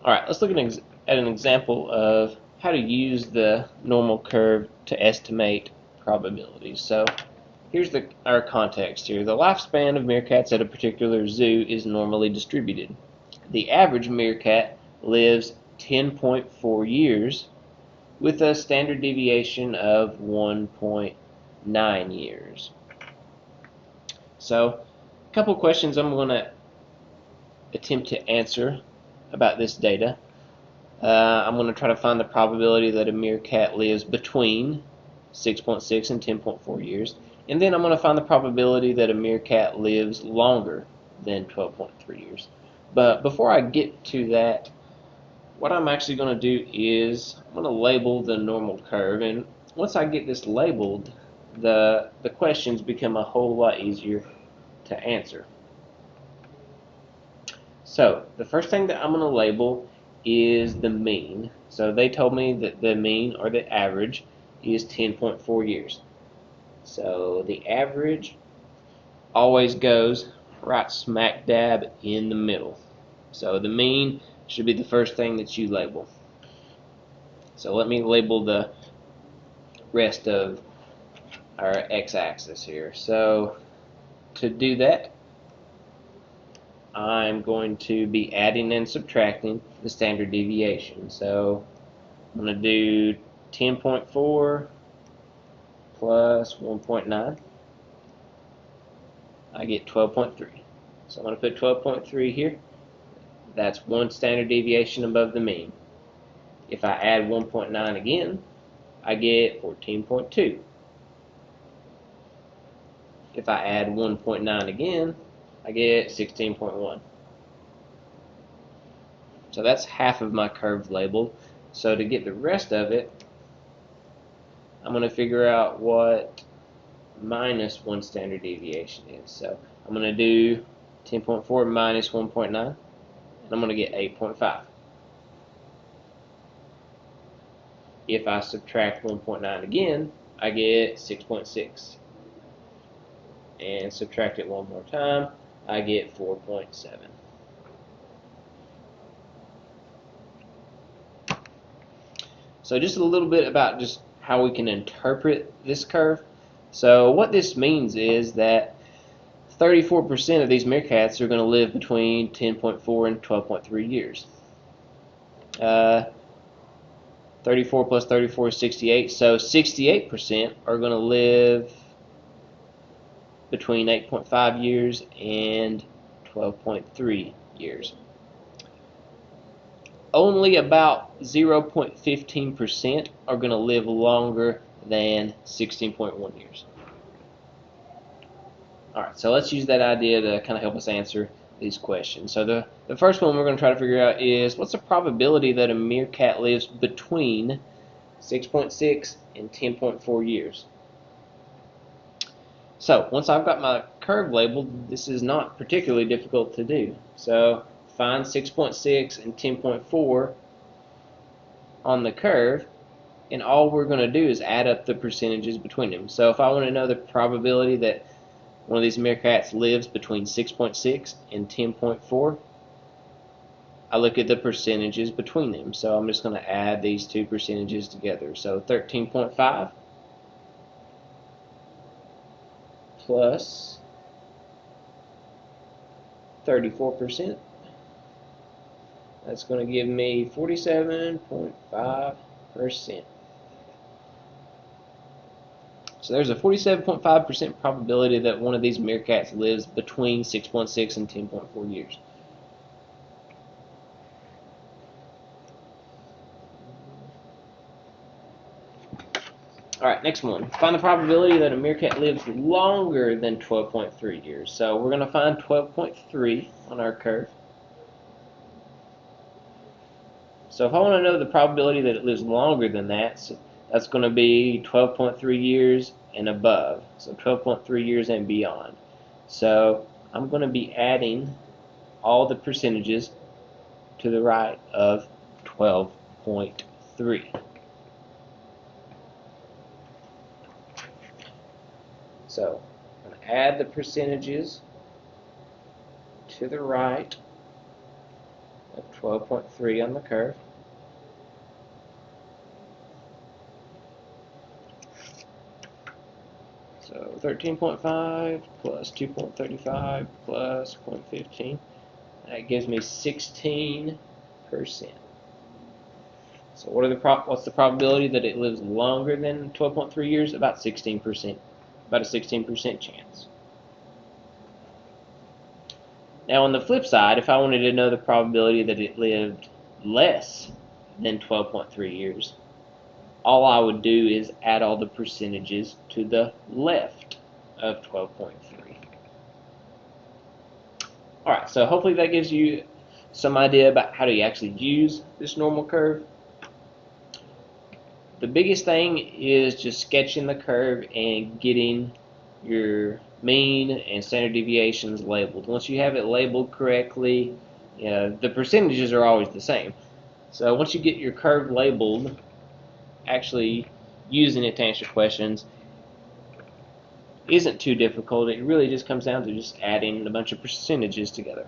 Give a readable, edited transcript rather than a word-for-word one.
Alright, let's look at an example of how to use the normal curve to estimate probabilities. So here's our context here. The lifespan of meerkats at a particular zoo is normally distributed. The average meerkat lives 10.4 years with a standard deviation of 1.9 years. So a couple questions I'm going to attempt to answer about this data. I'm going to try to find the probability that a meerkat lives between 6.6 and 10.4 years, and then I'm going to find the probability that a meerkat lives longer than 12.3 years. But before I get to that, what I'm actually going to do is I'm going to label the normal curve, and once I get this labeled, the questions become a whole lot easier to answer. So the first thing that I'm going to label is the mean. So they told me that the mean, or the average, is 10.4 years. So the average always goes right smack dab in the middle. So the mean should be the first thing that you label. So let me label the rest of our x-axis here. So to do that, I'm going to be adding and subtracting the standard deviation. So I'm going to do 10.4 plus 1.9. I get 12.3. So I'm going to put 12.3 here. That's one standard deviation above the mean. If I add 1.9 again, I get 14.2. If I add 1.9 again, I get 16.1. So that's half of my curve labeled. So to get the rest of it, I'm going to figure out what minus one standard deviation is. So I'm going to do 10.4 minus 1.9, and I'm going to get 8.5. If I subtract 1.9 again, I get 6.6. And subtract it one more time, I get 4.7. So just a little bit about just how we can interpret this curve. So what this means is that 34% of these meerkats are going to live between 10.4 and 12.3 years. 34 plus 34 is 68, so 68% are going to live between 8.5 years and 12.3 years. Only about 0.15% are going to live longer than 16.1 years. Alright, so let's use that idea to kind of help us answer these questions. So the first one we're going to try to figure out is, what's the probability that a meerkat lives between 6.6 and 10.4 years? So once I've got my curve labeled, this is not particularly difficult to do. So find 6.6 and 10.4 on the curve, and all we're going to do is add up the percentages between them. So if I want to know the probability that one of these meerkats lives between 6.6 and 10.4, I look at the percentages between them. So I'm just going to add these two percentages together. So 13.5 plus 34%. That's going to give me 47.5%. So there's a 47.5% probability that one of these meerkats lives between 6.6 and 10.4 years. Alright, next one. Find the probability that a meerkat lives longer than 12.3 years. So we're going to find 12.3 on our curve. So if I want to know the probability that it lives longer than that, so that's going to be 12.3 years and above. So 12.3 years and beyond. So I'm going to be adding all the percentages to the right of 12.3. So I'm going to add the percentages to the right of 12.3 on the curve. So 13.5 plus 2.35 plus 0.15. That gives me 16%. So what's the probability that it lives longer than 12.3 years? About 16%. About a 16% chance. Now on the flip side, if I wanted to know the probability that it lived less than 12.3 years, all I would do is add all the percentages to the left of 12.3. Alright, so hopefully that gives you some idea about how to actually use this normal curve. The biggest thing is just sketching the curve and getting your mean and standard deviations labeled. Once you have it labeled correctly, the percentages are always the same. So once you get your curve labeled, actually using it to answer questions isn't too difficult. It really just comes down to just adding a bunch of percentages together.